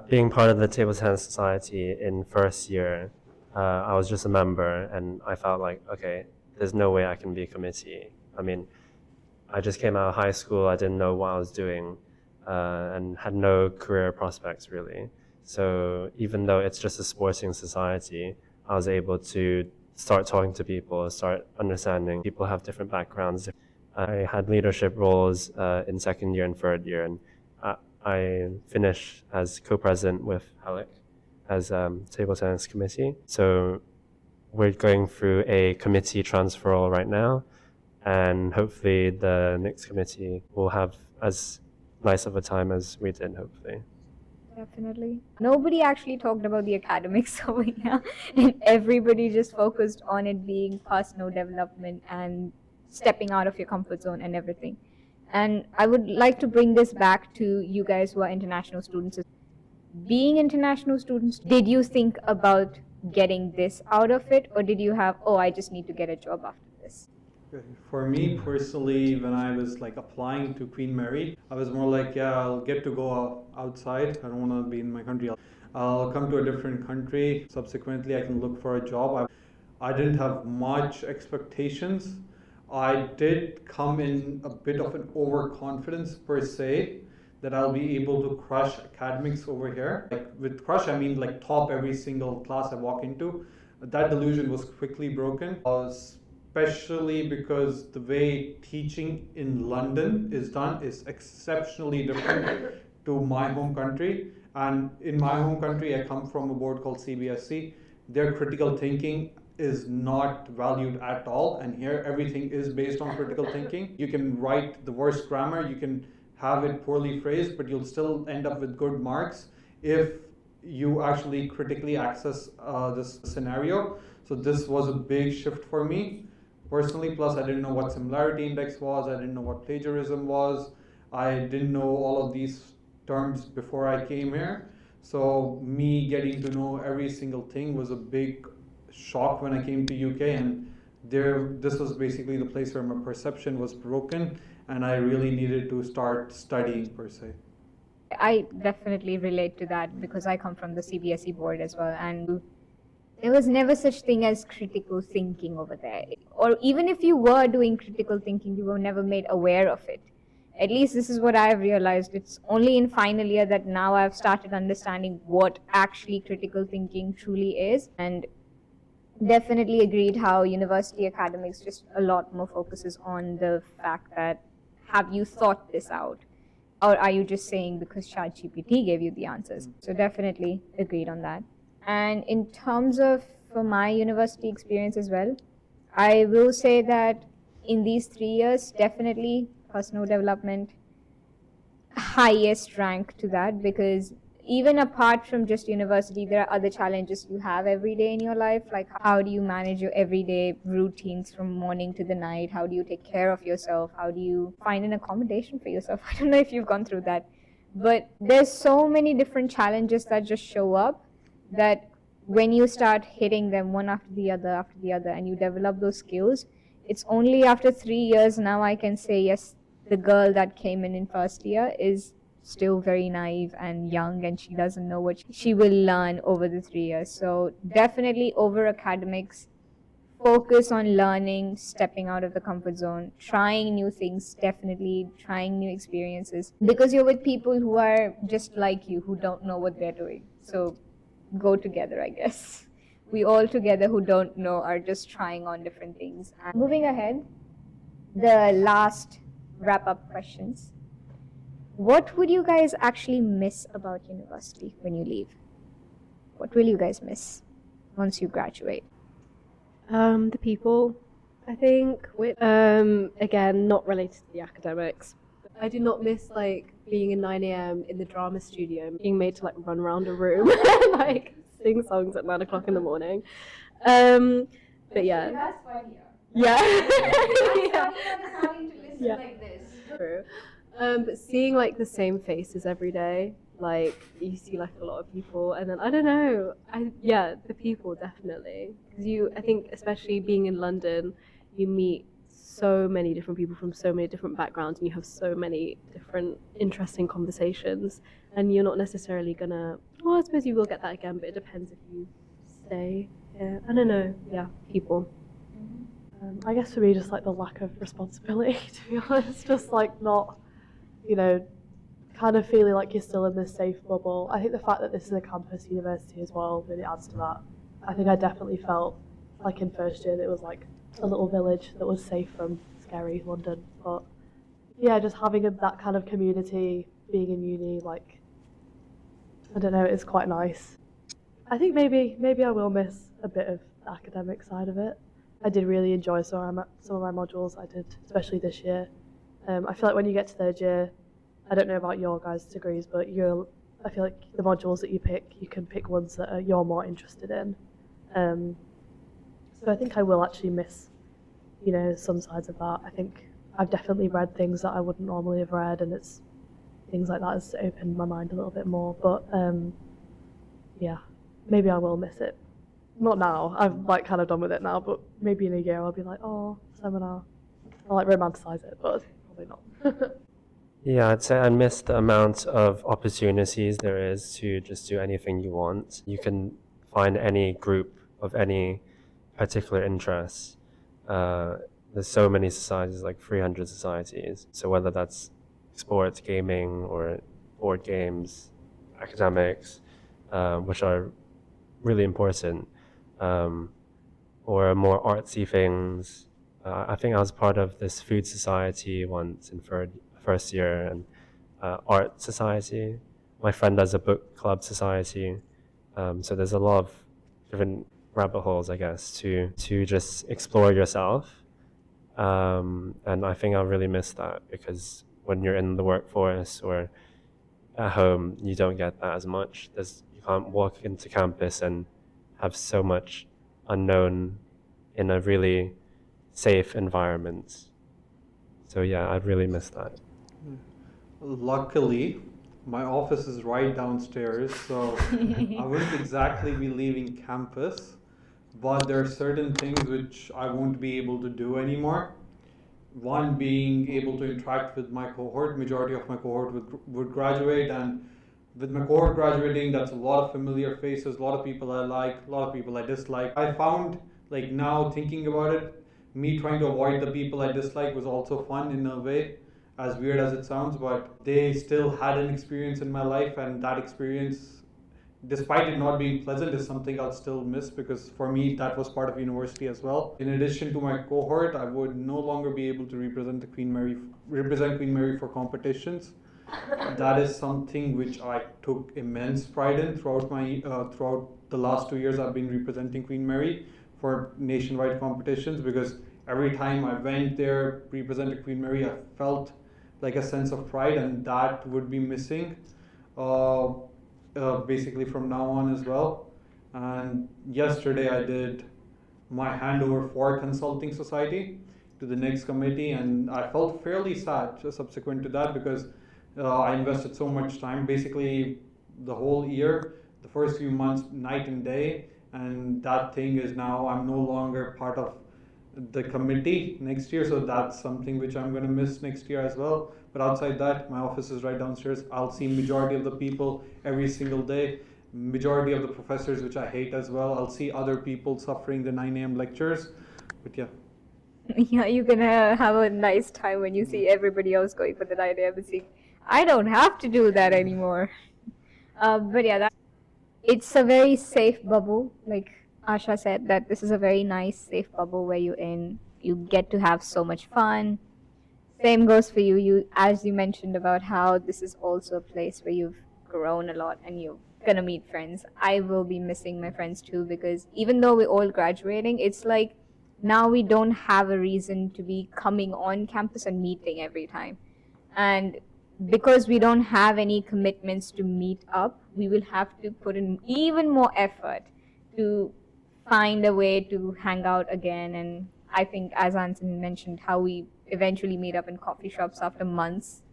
being part of the Table Tennis Society in first year, I was just a member, and I felt like, okay, there's no way I can be a committee. I mean, I just came out of high school, I didn't know what I was doing, and had no career prospects really. So even though it's just a sporting society, I was able to start talking to people, start understanding people have different backgrounds. I had leadership roles in second year and third year, and I finished as co-president with Alec. as table tennis committee. So we're going through a committee transferal right now, and hopefully the next committee will have as nice of a time as we did, hopefully. Definitely. Nobody actually talked about the academics over here, and everybody just focused on it being personal development and stepping out of your comfort zone and everything. And I would like to bring this back to you guys who are international students. Being international students, did you think about getting this out of it, or did you have, oh, I just need to get a job after this? For me personally, when I was like applying to Queen Mary, I was more like, yeah, I'll get to go outside. I don't want to be in my country. I'll come to a different country. Subsequently, I can look for a job. I didn't have much expectations. I did come in a bit of an overconfidence per se, that I'll be able to crush academics over here. Like with crush, I mean like top every single class I walk into. That delusion was quickly broken. Especially because the way teaching in London is done is exceptionally different to my home country. And in my home country, I come from a board called CBSE. Their critical thinking is not valued at all, and here everything is based on critical thinking. You can write the worst grammar, you can have it poorly phrased, but you'll still end up with good marks if you actually critically access this scenario. So this was a big shift for me personally. Plus, I didn't know what similarity index was, I didn't know what plagiarism was, I didn't know all of these terms before I came here. So me getting to know every single thing was a big shock when I came to UK, and this was basically the place where my perception was broken, and I really needed to start studying per se. I definitely relate to that because I come from the CBSE board as well, and there was never such thing as critical thinking over there. Or even if you were doing critical thinking, you were never made aware of it. At least this is what I've realized. It's only in final year that now I've started understanding what actually critical thinking truly is. And definitely agreed how university academics just a lot more focuses on the fact that, have you thought this out? Or are you just saying because ChatGPT gave you the answers? So definitely agreed on that. And in terms of for my university experience as well, I will say that in these 3 years, definitely personal development, highest rank to that, because even apart from just university, there are other challenges you have every day in your life. Like, how do you manage your everyday routines from morning to the night? How do you take care of yourself? How do you find an accommodation for yourself? I don't know if you've gone through that. But there's so many different challenges that just show up that when you start hitting them one after the other, and you develop those skills, it's only after 3 years now I can say, yes, the girl that came in first year is still very naive and young, and she doesn't know what she will learn over the 3 years. So definitely over academics, focus on learning, stepping out of the comfort zone, trying new things, definitely trying new experiences, because you're with people who are just like you, who don't know what they're doing. So go together, I guess. We all together who don't know are just trying on different things. And moving ahead, the last wrap-up questions. What would you guys actually miss about university when you leave? What will you guys miss once you graduate? The people, I think. Again, not related to the academics. I do not miss like being in 9 a.m. in the drama studio, being made to like run around a room, like sing songs at 9 o'clock in the morning. But yeah. That's funny. Yeah. Yeah. Having to listen like this. True. But seeing like the same faces every day, like you see like a lot of people, and then I don't know, the people definitely, because I think especially being in London, you meet so many different people from so many different backgrounds, and you have so many different interesting conversations, and you're not necessarily gonna. Well, I suppose you will get that again, but it depends if you stay here. I don't know. Yeah, people. I guess for me, just like the lack of responsibility, to be honest, just like not, kind of feeling like you're still in this safe bubble. I think the fact that this is a campus university as well really adds to that. I think I definitely felt like in first year that it was like a little village that was safe from scary London. But yeah, just having that kind of community, being in uni, like, I don't know, it's quite nice. I think maybe I will miss a bit of the academic side of it. I did really enjoy some of my modules I did, especially this year. I feel like when you get to third year, I don't know about your guys' degrees, but I feel like the modules that you can pick ones that you're more interested in. So I think I will actually miss, some sides of that. I think I've definitely read things that I wouldn't normally have read, and it's things like that has opened my mind a little bit more. But yeah, maybe I will miss it. Not now. I'm like kind of done with it now, but maybe in a year I'll be like, oh, seminar. I'll like romanticize it, but probably not. Yeah, I'd say I miss the amount of opportunities there is to just do anything you want. You can find any group of any particular interest. There's so many societies, like 300 societies. So whether that's sports, gaming, or board games, academics, which are really important, or more artsy things. I think I was part of this food society once in first year, and art society. My friend does a book club society. So there's a lot of different rabbit holes, I guess, to just explore yourself. And I think I really miss that, because when you're in the workforce or at home, you don't get that as much. You can't walk into campus and have so much unknown in a really safe environment. So yeah, I really miss that. Luckily, my office is right downstairs, so I wouldn't exactly be leaving campus, but there are certain things which I won't be able to do anymore. One being able to interact with my cohort. Majority of my cohort would graduate, and with my cohort graduating, that's a lot of familiar faces, a lot of people I like, a lot of people I dislike. I found, like, now thinking about it, me trying to avoid the people I dislike was also fun in a way, as weird as it sounds, but they still had an experience in my life, and that experience, despite it not being pleasant, is something I'll still miss, because for me that was part of university as well. In addition to my cohort, I would no longer be able to represent Queen Mary for competitions. That is something which I took immense pride in throughout the last 2 years. I've been representing Queen Mary for nationwide competitions, because every time I went there, represented Queen Mary, I felt like a sense of pride, and that would be missing. Basically from now on as well. And yesterday I did my handover for consulting society to the next committee, and I felt fairly sad subsequent to that, because I invested so much time, basically the whole year, the first few months, night and day, and that thing is now I'm no longer part of the committee next year, so that's something which I'm going to miss next year as well. But outside that, my office is right downstairs. I'll see majority of the people every single day, majority of the professors which I hate as well. I'll see other people suffering the 9 a.m. lectures, but yeah. Yeah, you're gonna have a nice time when you see everybody else going for the 9 a.m. and see, I don't have to do that anymore. But yeah, it's a very safe bubble. Like Asha said, that this is a very nice, safe bubble where you get to have so much fun. Same goes for you. As you mentioned about how this is also a place where you've grown a lot and you're gonna meet friends. I will be missing my friends too, because even though we're all graduating, it's like now we don't have a reason to be coming on campus and meeting every time. And because we don't have any commitments to meet up, we will have to put in even more effort to find a way to hang out again. And I think, as Anson mentioned, how we eventually meet up in coffee shops after months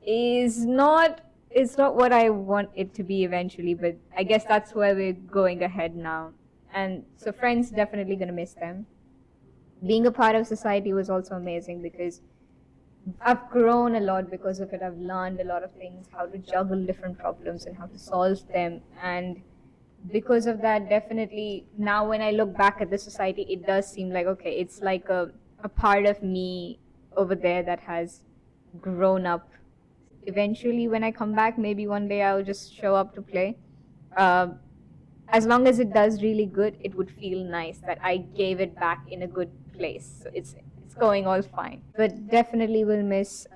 is not what I want it to be eventually, but I guess that's where we're going ahead now. And so friends, definitely gonna miss them. Being a part of society was also amazing, because I've grown a lot because of it. I've learned a lot of things, how to juggle different problems and how to solve them. And because of that, definitely now when I look back at the society, it does seem like, okay, it's like a part of me over there that has grown up. Eventually, when I come back, maybe one day I'll just show up to play. As long as it does really good, it would feel nice that I gave it back in a good place. So it's going all fine. But definitely will miss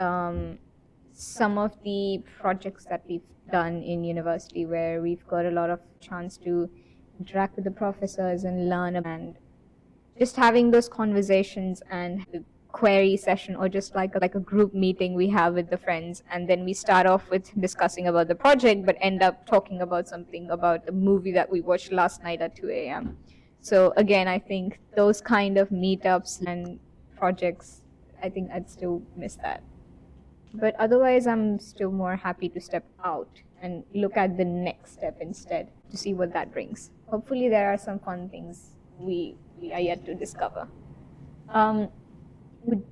some of the projects that we've done in university, where we've got a lot of chance to interact with the professors and learn, and just having those conversations and the query session, or just like a group meeting we have with the friends, and then we start off with discussing about the project but end up talking about something about the movie that we watched last night at 2 a.m. So again, I think those kind of meetups and projects, I think I'd still miss that. But otherwise, I'm still more happy to step out and look at the next step instead, to see what that brings. Hopefully there are some fun things we are yet to discover.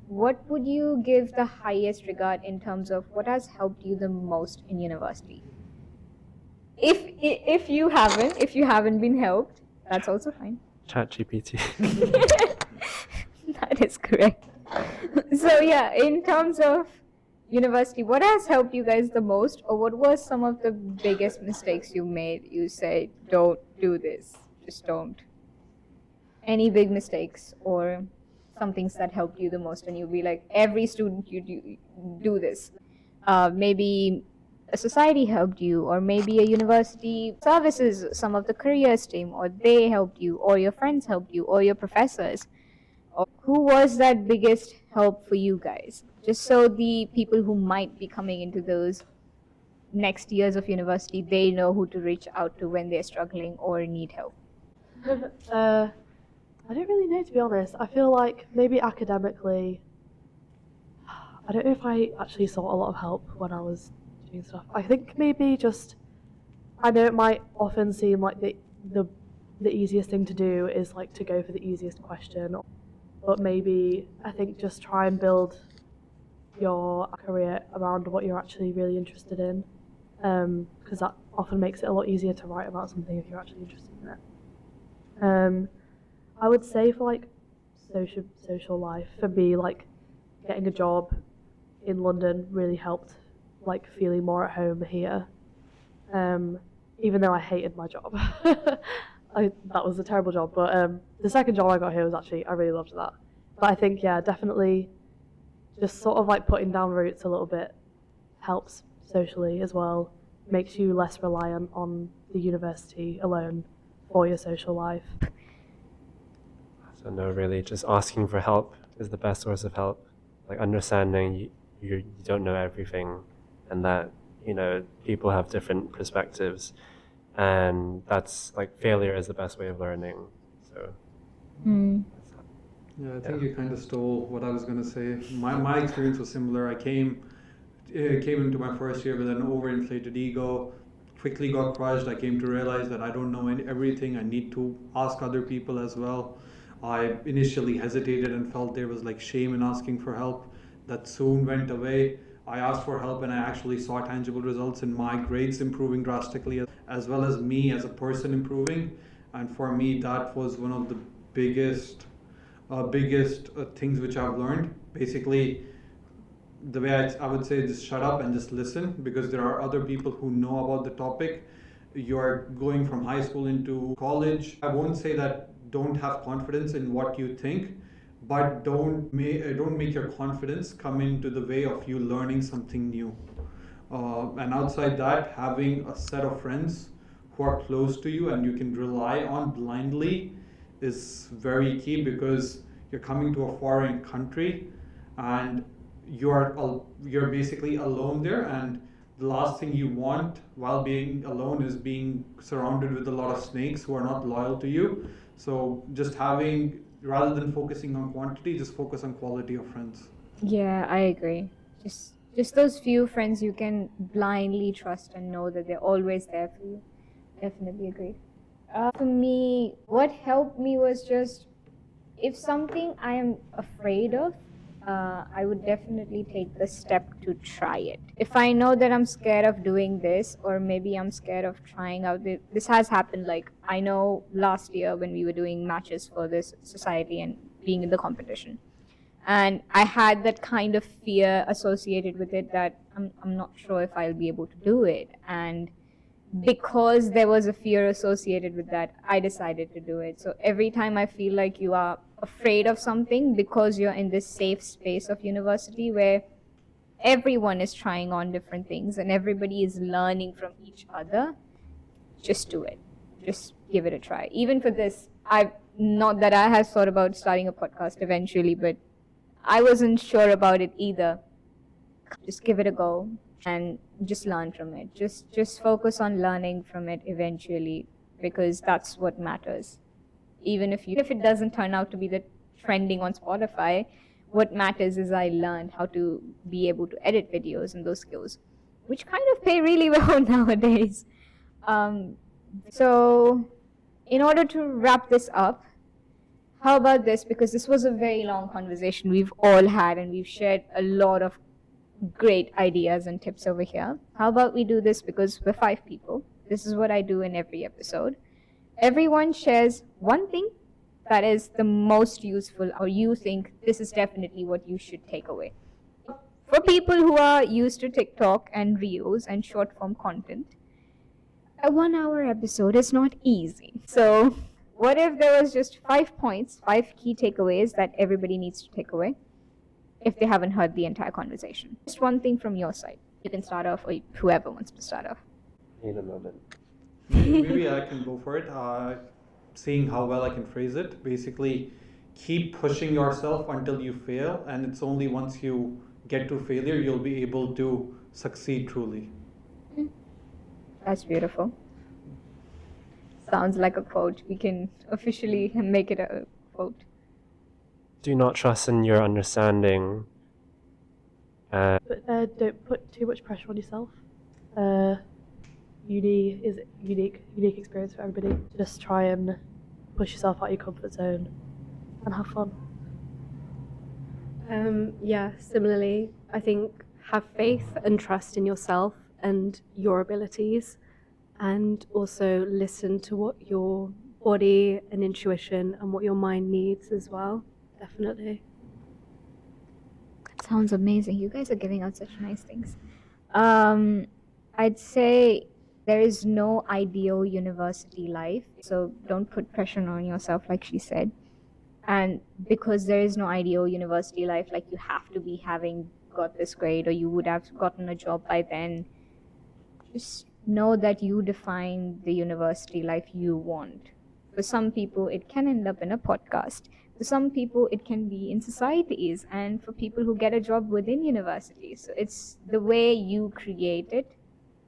What would you give the highest regard in terms of what has helped you the most in university? If you haven't been helped, that's also fine. ChatGPT. That is correct. So yeah, in terms of university, what has helped you guys the most, or what was some of the biggest mistakes you made? You say, don't do this, just don't. Any big mistakes or some things that helped you the most, and you'll be like, every student you do this. Maybe a society helped you, or maybe a university services, some of the careers team, or they helped you, or your friends helped you, or your professors. Or who was that biggest help for you guys? Just so the people who might be coming into those next years of university, they know who to reach out to when they're struggling or need help. I don't really know, to be honest. I feel like maybe academically, I don't know if I actually sought a lot of help when I was doing stuff. I think maybe just, I know it might often seem like the easiest thing to do is like to go for the easiest question, but maybe I think just try and build your career around what you're actually really interested in, because that often makes it a lot easier to write about something if you're actually interested in it. I would say for like social life, for me, like getting a job in London really helped, like feeling more at home here. Even though I hated my job, that was a terrible job. But the second job I got here was actually, I really loved that. But I think, yeah, definitely just sort of like putting down roots a little bit helps socially as well, makes you less reliant on the university alone for your social life. So no, really, just asking for help is the best source of help. Like understanding you don't know everything, and that, you know, people have different perspectives, and that's like failure is the best way of learning. So. Yeah, I think you kind of stole what I was going to say. My experience was similar. I came into my first year with an overinflated ego, quickly got crushed. I came to realize that I don't know everything. I need to ask other people as well. I initially hesitated and felt there was like shame in asking for help. That soon went away. I asked for help and I actually saw tangible results in my grades improving drastically, as well as me as a person improving. And for me, that was one of the biggest things which I've learned. Basically, the way I would say, just shut up and just listen, because there are other people who know about the topic. You're going from high school into college. I won't say that don't have confidence in what you think, but don't make your confidence come into the way of you learning something new. And outside that, having a set of friends who are close to you and you can rely on blindly is very key, because you're coming to a foreign country and you're basically alone there, and the last thing you want while being alone is being surrounded with a lot of snakes who are not loyal to you. So just rather than focusing on quantity, just focus on quality of friends. Yeah, I agree. Just those few friends you can blindly trust and know that they're always there for you. Definitely agreed. For me, what helped me was just, if something I am afraid of, I would definitely take the step to try it. If I know that I'm scared of doing this, or maybe I'm scared of trying out this has happened. Like, I know last year when we were doing matches for this society and being in the competition, and I had that kind of fear associated with it, that I'm not sure if I'll be able to do it. And because there was a fear associated with that, I decided to do it. So every time I feel like you are afraid of something, because you're in this safe space of university where everyone is trying on different things and everybody is learning from each other, just do it. just give it a try. Even for this, not that I have thought about starting a podcast eventually, but I wasn't sure about it either. Just give it a go and just learn from it. Just focus on learning from it eventually, because that's what matters. Even if it doesn't turn out to be the trending on Spotify, what matters is I learned how to be able to edit videos and those skills, which kind of pay really well nowadays. So in order to wrap this up, how about this? Because this was a very long conversation we've all had, and we've shared a lot of great ideas and tips over here. How about we do this, because we're 5 people. This is what I do in every episode. Everyone shares one thing that is the most useful, or you think this is definitely what you should take away. For people who are used to TikTok and Reels and short form content, a 1-hour episode is not easy. So what if there was just 5 points, 5 key takeaways that everybody needs to take away if they haven't heard the entire conversation? Just one thing from your side. You can start off, or whoever wants to start off. In a moment. Maybe I can go for it. Seeing how well I can phrase it. Basically, keep pushing yourself until you fail, and it's only once you get to failure you'll be able to succeed truly. That's beautiful. Sounds like a quote. We can officially make it a quote. Do not trust in your understanding. But don't put too much pressure on yourself. Uni is a unique experience for everybody. Just try and push yourself out of your comfort zone and have fun. Yeah, similarly, I think have faith and trust in yourself and your abilities, and also listen to what your body and intuition and what your mind needs as well. Definitely. That sounds amazing. You guys are giving out such nice things. I'd say there is no ideal university life, so don't put pressure on yourself, like she said. And because there is no ideal university life, like you have to be having got this grade or you would have gotten a job by then, just know that you define the university life you want. For some people, it can end up in a podcast. For some people, it can be in societies, and for people who get a job within universities. So it's the way you create it.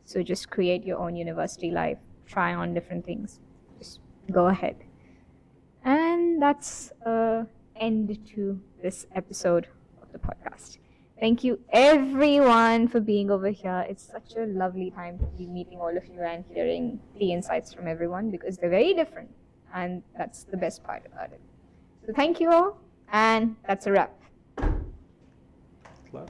So just create your own university life. Try on different things. Just go ahead. And that's an end to this episode of the podcast. Thank you everyone for being over here. It's such a lovely time to be meeting all of you and hearing the insights from everyone, because they're very different, and that's the best part about it. So thank you all, and that's a wrap. Clap.